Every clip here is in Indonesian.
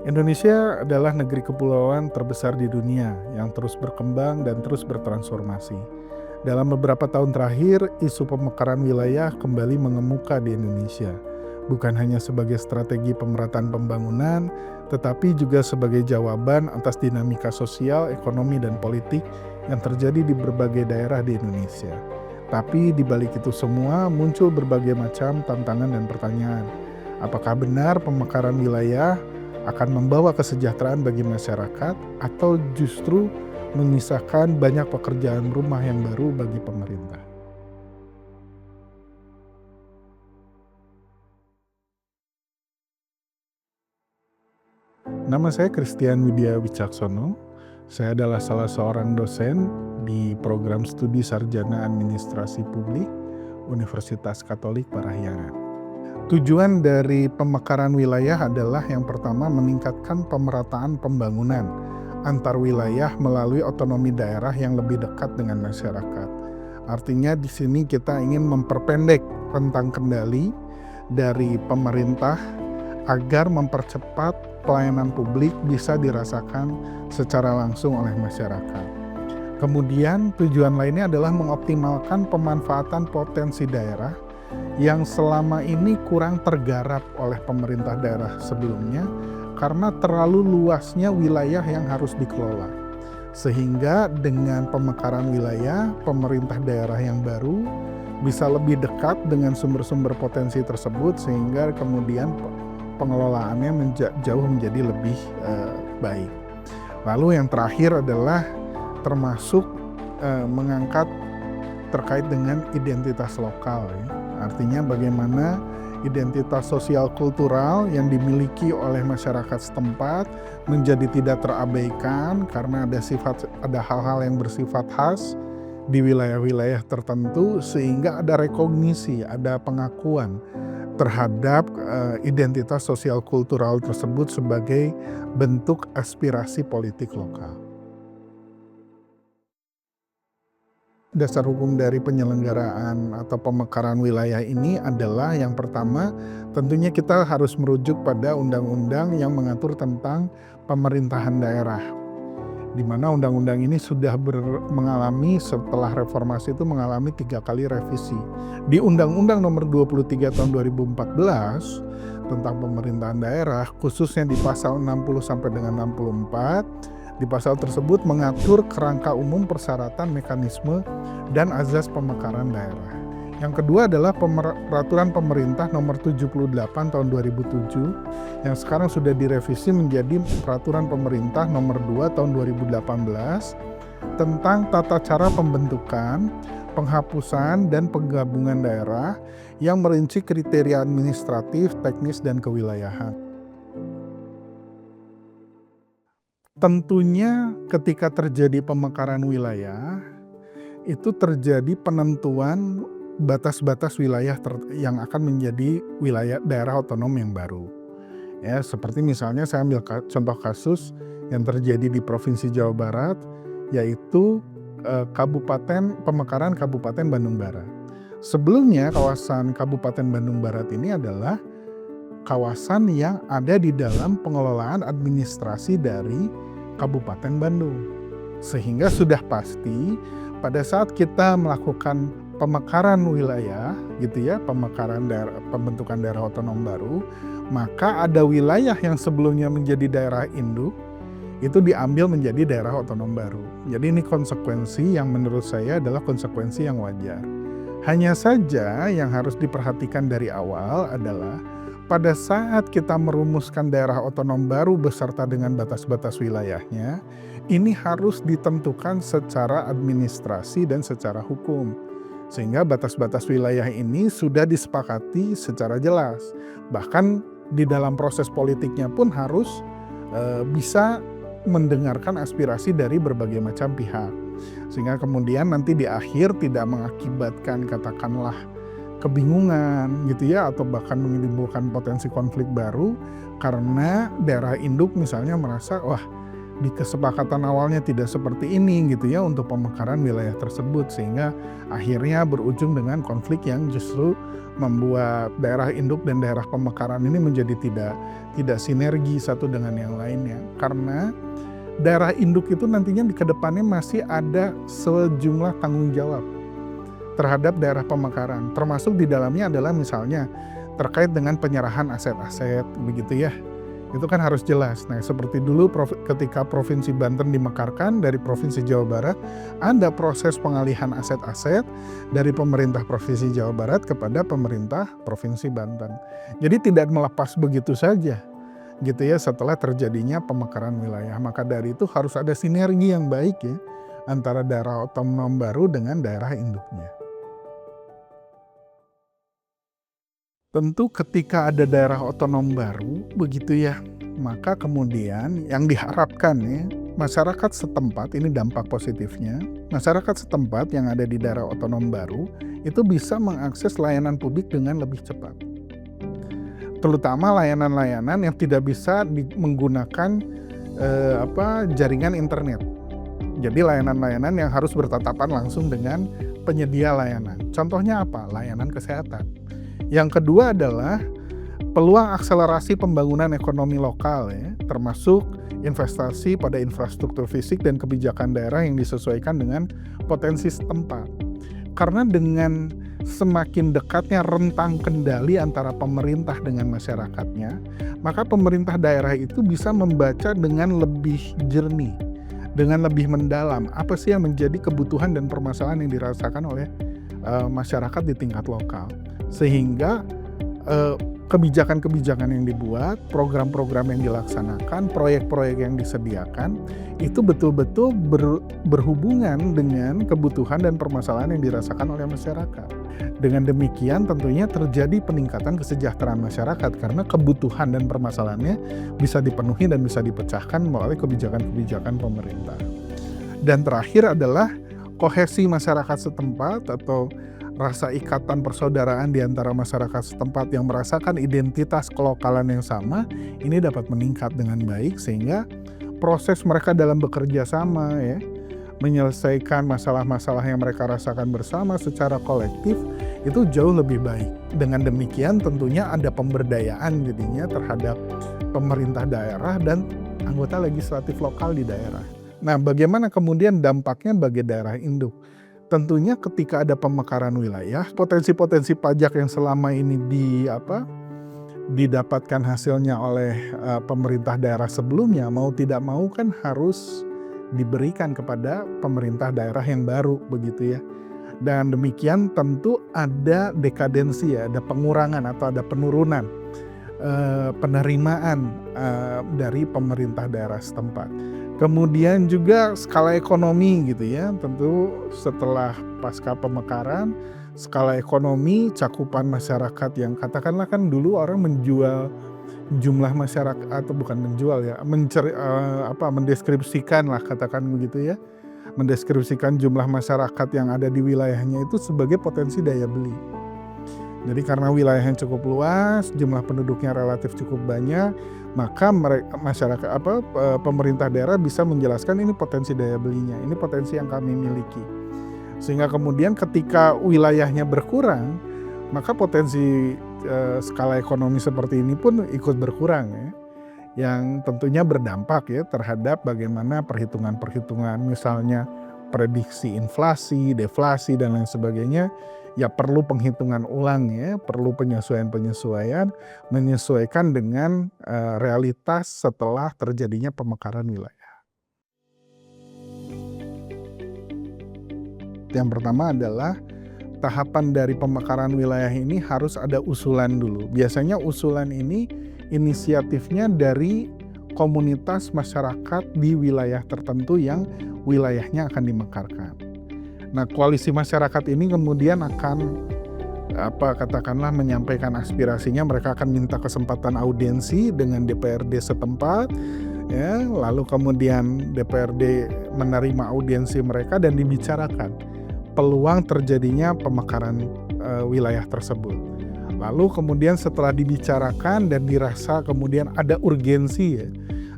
Indonesia adalah negeri kepulauan terbesar di dunia yang terus berkembang dan terus bertransformasi. Dalam beberapa tahun terakhir, isu pemekaran wilayah kembali mengemuka di Indonesia, bukan hanya sebagai strategi pemerataan pembangunan, tetapi juga sebagai jawaban atas dinamika sosial, ekonomi, dan politik yang terjadi di berbagai daerah di Indonesia. Tapi di balik itu semua muncul berbagai macam tantangan dan pertanyaan. Apakah benar pemekaran wilayah akan membawa kesejahteraan bagi masyarakat atau justru menyisakan banyak pekerjaan rumah yang baru bagi pemerintah? Nama saya Christian Widya Wicaksono. Saya adalah salah seorang dosen di program studi Sarjana Administrasi Publik Universitas Katolik Parahyangan. Tujuan dari pemekaran wilayah adalah yang pertama meningkatkan pemerataan pembangunan antar wilayah melalui otonomi daerah yang lebih dekat dengan masyarakat. Artinya di sini kita ingin memperpendek rentang kendali dari pemerintah agar mempercepat pelayanan publik bisa dirasakan secara langsung oleh masyarakat. Kemudian tujuan lainnya adalah mengoptimalkan pemanfaatan potensi daerah yang selama ini kurang tergarap oleh pemerintah daerah sebelumnya karena terlalu luasnya wilayah yang harus dikelola. Sehingga dengan pemekaran wilayah, pemerintah daerah yang baru bisa lebih dekat dengan sumber-sumber potensi tersebut sehingga kemudian pengelolaannya jauh menjadi lebih baik. Lalu yang terakhir adalah termasuk mengangkat terkait dengan identitas lokal ya. Artinya bagaimana identitas sosial kultural yang dimiliki oleh masyarakat setempat menjadi tidak terabaikan karena ada hal-hal yang bersifat khas di wilayah-wilayah tertentu sehingga ada rekognisi, ada pengakuan terhadap identitas sosial kultural tersebut sebagai bentuk aspirasi politik lokal. Dasar hukum dari penyelenggaraan atau pemekaran wilayah ini adalah yang pertama, tentunya kita harus merujuk pada undang-undang yang mengatur tentang pemerintahan daerah. Di mana undang-undang ini sudah mengalami setelah reformasi itu mengalami 3 kali revisi. Di Undang-Undang Nomor 23 Tahun 2014 tentang pemerintahan daerah, khususnya di pasal 60 sampai dengan 64, di pasal tersebut mengatur kerangka umum persyaratan mekanisme dan azas pemekaran daerah. Yang kedua adalah peraturan pemerintah nomor 78 tahun 2007 yang sekarang sudah direvisi menjadi peraturan pemerintah nomor 2 tahun 2018 tentang tata cara pembentukan, penghapusan, dan penggabungan daerah yang merinci kriteria administratif, teknis, dan kewilayahan. Tentunya ketika terjadi pemekaran wilayah, itu terjadi penentuan batas-batas wilayah yang akan menjadi wilayah daerah otonom yang baru. Ya, seperti misalnya saya ambil contoh kasus yang terjadi di Provinsi Jawa Barat, yaitu pemekaran Kabupaten Bandung Barat. Sebelumnya kawasan Kabupaten Bandung Barat ini adalah kawasan yang ada di dalam pengelolaan administrasi dari Kabupaten Bandung. Sehingga sudah pasti pada saat kita melakukan pemekaran wilayah gitu ya, pembentukan daerah otonom baru, maka ada wilayah yang sebelumnya menjadi daerah induk itu diambil menjadi daerah otonom baru. Jadi ini konsekuensi yang menurut saya adalah konsekuensi yang wajar. Hanya saja yang harus diperhatikan dari awal adalah pada saat kita merumuskan daerah otonom baru beserta dengan batas-batas wilayahnya, ini harus ditentukan secara administrasi dan secara hukum. Sehingga batas-batas wilayah ini sudah disepakati secara jelas. Bahkan di dalam proses politiknya pun harus bisa mendengarkan aspirasi dari berbagai macam pihak. Sehingga kemudian nanti di akhir tidak mengakibatkan katakanlah kebingungan gitu ya, atau bahkan menimbulkan potensi konflik baru karena daerah induk misalnya merasa wah di kesepakatan awalnya tidak seperti ini gitu ya untuk pemekaran wilayah tersebut, sehingga akhirnya berujung dengan konflik yang justru membuat daerah induk dan daerah pemekaran ini menjadi tidak sinergi satu dengan yang lainnya. Karena daerah induk itu nantinya di kedepannya masih ada sejumlah tanggung jawab terhadap daerah pemekaran, termasuk di dalamnya adalah misalnya terkait dengan penyerahan aset-aset begitu ya. Itu kan harus jelas. Nah, seperti dulu ketika Provinsi Banten dimekarkan dari Provinsi Jawa Barat, ada proses pengalihan aset-aset dari pemerintah Provinsi Jawa Barat kepada pemerintah Provinsi Banten. Jadi tidak melepas begitu saja gitu ya setelah terjadinya pemekaran wilayah. Maka dari itu harus ada sinergi yang baik ya antara daerah otonom baru dengan daerah induknya. Tentu ketika ada daerah otonom baru begitu ya, maka kemudian yang diharapkan ya, masyarakat setempat, ini dampak positifnya, masyarakat setempat yang ada di daerah otonom baru itu bisa mengakses layanan publik dengan lebih cepat. Terutama layanan-layanan yang tidak bisa menggunakan jaringan internet. Jadi layanan-layanan yang harus bertatapan langsung dengan penyedia layanan. Contohnya apa? Layanan kesehatan. Yang kedua adalah peluang akselerasi pembangunan ekonomi lokal ya, termasuk investasi pada infrastruktur fisik dan kebijakan daerah yang disesuaikan dengan potensi setempat. Karena dengan semakin dekatnya rentang kendali antara pemerintah dengan masyarakatnya, maka pemerintah daerah itu bisa membaca dengan lebih jernih, dengan lebih mendalam apa sih yang menjadi kebutuhan dan permasalahan yang dirasakan oleh masyarakat di tingkat lokal. Sehingga kebijakan-kebijakan yang dibuat, program-program yang dilaksanakan, proyek-proyek yang disediakan itu betul-betul berhubungan dengan kebutuhan dan permasalahan yang dirasakan oleh masyarakat. Dengan demikian tentunya terjadi peningkatan kesejahteraan masyarakat karena kebutuhan dan permasalahannya bisa dipenuhi dan bisa dipecahkan melalui kebijakan-kebijakan pemerintah. Dan terakhir adalah kohesi masyarakat setempat atau rasa ikatan persaudaraan di antara masyarakat setempat yang merasakan identitas kelokalan yang sama, ini dapat meningkat dengan baik sehingga proses mereka dalam bekerja sama ya, menyelesaikan masalah-masalah yang mereka rasakan bersama secara kolektif itu jauh lebih baik. Dengan demikian tentunya ada pemberdayaan jadinya terhadap pemerintah daerah dan anggota legislatif lokal di daerah. Nah, bagaimana kemudian dampaknya bagi daerah induk? Tentunya ketika ada pemekaran wilayah, potensi-potensi pajak yang selama ini didapatkan hasilnya oleh pemerintah daerah sebelumnya, mau tidak mau kan harus diberikan kepada pemerintah daerah yang baru begitu ya. Dan demikian tentu ada dekadensi ya, ada pengurangan atau ada penurunan penerimaan dari pemerintah daerah setempat. Kemudian juga skala ekonomi gitu ya, tentu setelah pasca pemekaran, skala ekonomi cakupan masyarakat yang katakanlah kan dulu orang menjual jumlah masyarakat atau bukan menjual ya, mendeskripsikan lah katakan begitu ya, mendeskripsikan jumlah masyarakat yang ada di wilayahnya itu sebagai potensi daya beli. Jadi karena wilayahnya cukup luas, jumlah penduduknya relatif cukup banyak, maka pemerintah daerah bisa menjelaskan ini potensi daya belinya, ini potensi yang kami miliki. Sehingga kemudian ketika wilayahnya berkurang, maka potensi skala ekonomi seperti ini pun ikut berkurang ya. Yang tentunya berdampak ya terhadap bagaimana perhitungan-perhitungan misalnya prediksi inflasi, deflasi dan lain sebagainya. Ya perlu penghitungan ulang ya, perlu penyesuaian-penyesuaian, menyesuaikan dengan realitas setelah terjadinya pemekaran wilayah. Yang pertama adalah tahapan dari pemekaran wilayah ini harus ada usulan dulu. Biasanya usulan ini inisiatifnya dari komunitas masyarakat di wilayah tertentu yang wilayahnya akan dimekarkan. Nah, koalisi masyarakat ini kemudian akan katakanlah menyampaikan aspirasinya, mereka akan minta kesempatan audiensi dengan DPRD setempat ya, lalu kemudian DPRD menerima audiensi mereka dan dibicarakan peluang terjadinya pemekaran wilayah tersebut. Lalu kemudian setelah dibicarakan dan dirasa kemudian ada urgensi ya,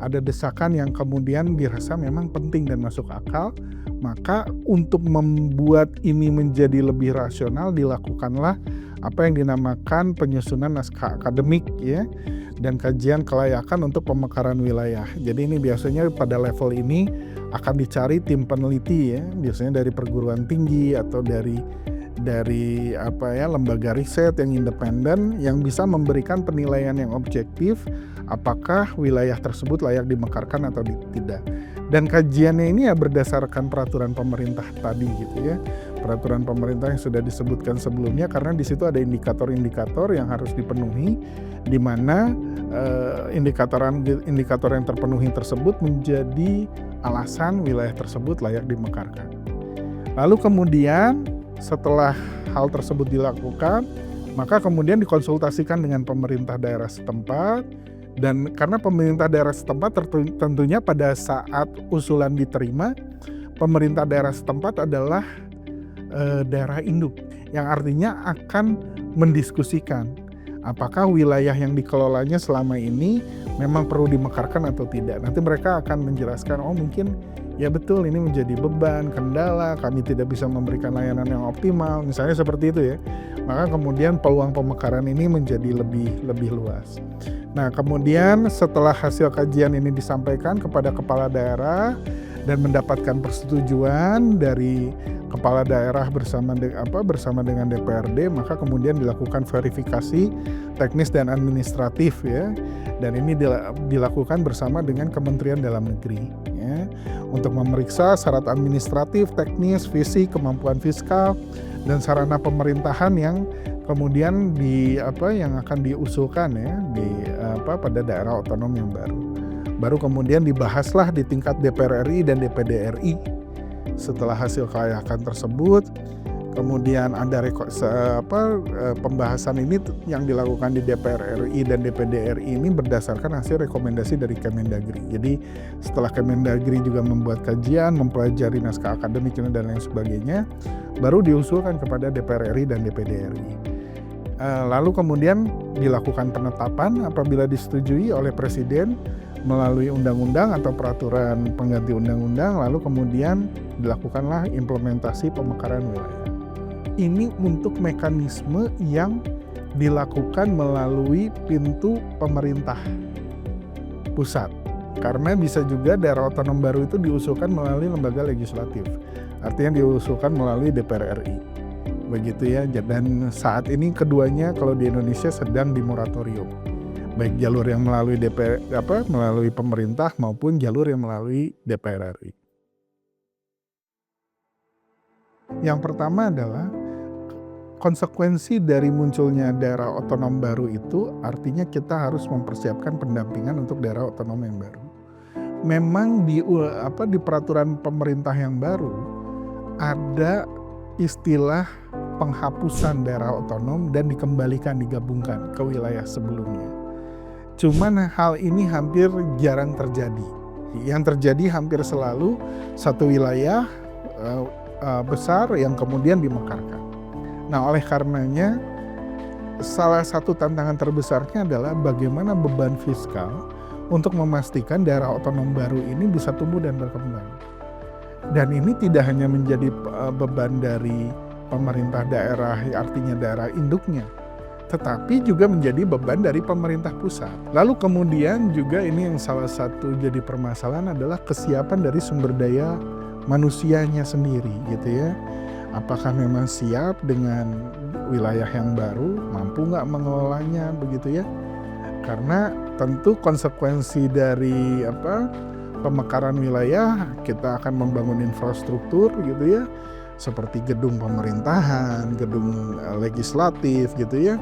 ada desakan yang kemudian dirasa memang penting dan masuk akal, maka untuk membuat ini menjadi lebih rasional dilakukanlah apa yang dinamakan penyusunan naskah akademik ya, dan kajian kelayakan untuk pemekaran wilayah. Jadi ini biasanya pada level ini akan dicari tim peneliti ya, biasanya dari perguruan tinggi atau dari lembaga riset yang independen yang bisa memberikan penilaian yang objektif apakah wilayah tersebut layak dimekarkan atau tidak. Dan kajiannya ini ya berdasarkan peraturan pemerintah tadi gitu ya. Peraturan pemerintah yang sudah disebutkan sebelumnya, karena di situ ada indikator-indikator yang harus dipenuhi, di mana indikator yang terpenuhi tersebut menjadi alasan wilayah tersebut layak dimekarkan. Lalu kemudian setelah hal tersebut dilakukan, maka kemudian dikonsultasikan dengan pemerintah daerah setempat. Dan karena pemerintah daerah setempat tentunya pada saat usulan diterima, pemerintah daerah setempat adalah daerah induk, yang artinya akan mendiskusikan apakah wilayah yang dikelolanya selama ini memang perlu dimekarkan atau tidak. Nanti mereka akan menjelaskan, oh mungkin ya betul ini menjadi beban, kendala, kami tidak bisa memberikan layanan yang optimal, misalnya seperti itu ya. Maka kemudian peluang pemekaran ini menjadi lebih luas. Nah kemudian setelah hasil kajian ini disampaikan kepada kepala daerah dan mendapatkan persetujuan dari kepala daerah bersama dengan DPRD, maka kemudian dilakukan verifikasi teknis dan administratif ya. Dan ini dilakukan bersama dengan Kementerian Dalam Negeri ya, untuk memeriksa syarat administratif, teknis, visi, kemampuan fiskal dan sarana pemerintahan yang kemudian yang akan diusulkan ya pada daerah otonom yang baru. Baru kemudian dibahaslah di tingkat DPR RI dan DPD RI. Setelah hasil kelayakan tersebut, kemudian ada pembahasan ini yang dilakukan di DPR RI dan DPD RI ini berdasarkan hasil rekomendasi dari Kemendagri. Jadi setelah Kemendagri juga membuat kajian, mempelajari naskah akademik dan lain sebagainya, baru diusulkan kepada DPR RI dan DPD RI. Lalu kemudian dilakukan penetapan apabila disetujui oleh Presiden melalui undang-undang atau peraturan pengganti undang-undang, lalu kemudian dilakukanlah implementasi pemekaran wilayah. Ini untuk mekanisme yang dilakukan melalui pintu pemerintah pusat. Karena bisa juga daerah otonom baru itu diusulkan melalui lembaga legislatif. Artinya diusulkan melalui DPR RI. Begitu ya, dan saat ini keduanya kalau di Indonesia sedang dimoratorium. Baik jalur yang melalui melalui pemerintah maupun jalur yang melalui DPR RI. Yang pertama adalah konsekuensi dari munculnya daerah otonom baru itu artinya kita harus mempersiapkan pendampingan untuk daerah otonom yang baru. Memang di peraturan pemerintah yang baru ada istilah penghapusan daerah otonom dan digabungkan ke wilayah sebelumnya. Cuman hal ini hampir jarang terjadi. Yang terjadi hampir selalu satu wilayah besar yang kemudian dimekarkan. Nah, oleh karenanya salah satu tantangan terbesarnya adalah bagaimana beban fiskal untuk memastikan daerah otonom baru ini bisa tumbuh dan berkembang. Dan ini tidak hanya menjadi beban dari pemerintah daerah, artinya daerah induknya, tetapi juga menjadi beban dari pemerintah pusat. Lalu kemudian juga ini yang salah satu jadi permasalahan adalah kesiapan dari sumber daya manusianya sendiri gitu ya. Apakah memang siap dengan wilayah yang baru, mampu nggak mengelolanya begitu ya. Karena tentu konsekuensi dari pemekaran wilayah, kita akan membangun infrastruktur gitu ya, seperti gedung pemerintahan, gedung legislatif gitu ya.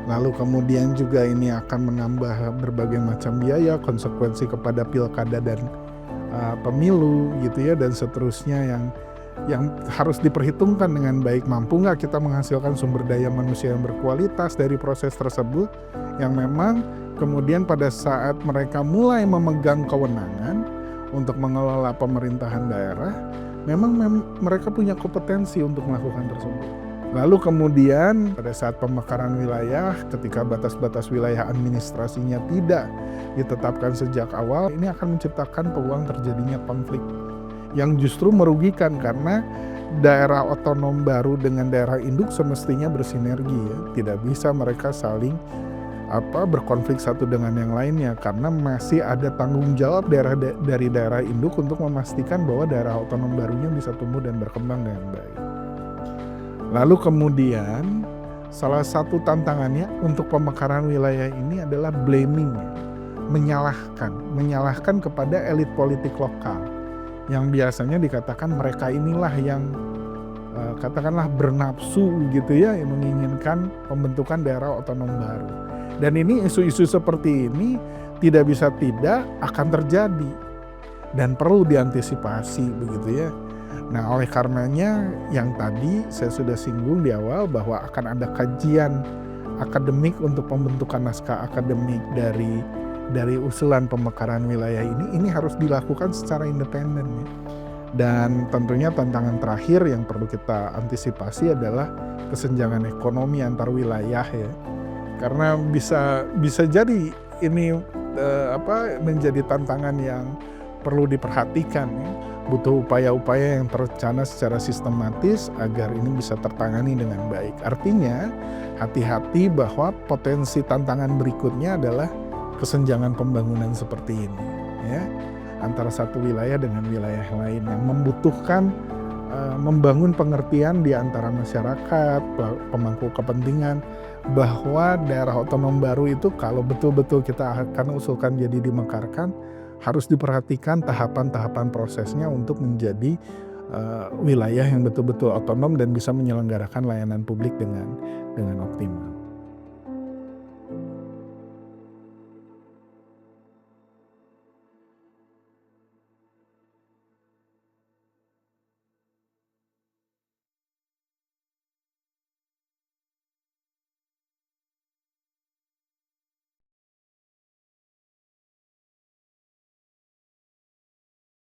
Lalu kemudian juga ini akan menambah berbagai macam biaya, konsekuensi kepada pilkada dan pemilu gitu ya, dan seterusnya yang harus diperhitungkan dengan baik. Mampu nggak kita menghasilkan sumber daya manusia yang berkualitas dari proses tersebut, yang memang kemudian pada saat mereka mulai memegang kewenangan untuk mengelola pemerintahan daerah, memang mereka punya kompetensi untuk melakukan tersebut. Lalu kemudian pada saat pemekaran wilayah, ketika batas-batas wilayah administrasinya tidak ditetapkan sejak awal, ini akan menciptakan peluang terjadinya konflik yang justru merugikan karena daerah otonom baru dengan daerah induk semestinya bersinergi ya. Tidak bisa mereka saling berkonflik satu dengan yang lainnya karena masih ada tanggung jawab dari daerah induk untuk memastikan bahwa daerah otonom barunya bisa tumbuh dan berkembang dengan baik. Lalu kemudian salah satu tantangannya untuk pemekaran wilayah ini adalah blaming, menyalahkan kepada elit politik lokal yang biasanya dikatakan mereka inilah yang katakanlah bernafsu gitu ya, yang menginginkan pembentukan daerah otonom baru. Dan ini isu-isu seperti ini tidak bisa tidak akan terjadi dan perlu diantisipasi begitu ya. Nah, oleh karenanya yang tadi saya sudah singgung di awal bahwa akan ada kajian akademik untuk pembentukan naskah akademik dari usulan pemekaran wilayah ini harus dilakukan secara independen ya. Dan tentunya tantangan terakhir yang perlu kita antisipasi adalah kesenjangan ekonomi antar wilayah ya. Karena bisa jadi ini menjadi tantangan yang perlu diperhatikan ya. Butuh upaya-upaya yang terencana secara sistematis agar ini bisa tertangani dengan baik. Artinya hati-hati bahwa potensi tantangan berikutnya adalah kesenjangan pembangunan seperti ini ya, antara satu wilayah dengan wilayah lain yang membutuhkan membangun pengertian di antara masyarakat, pemangku kepentingan bahwa daerah otonom baru itu kalau betul-betul kita akan usulkan jadi dimekarkan, harus diperhatikan tahapan-tahapan prosesnya untuk menjadi wilayah yang betul-betul otonom dan bisa menyelenggarakan layanan publik dengan optimal.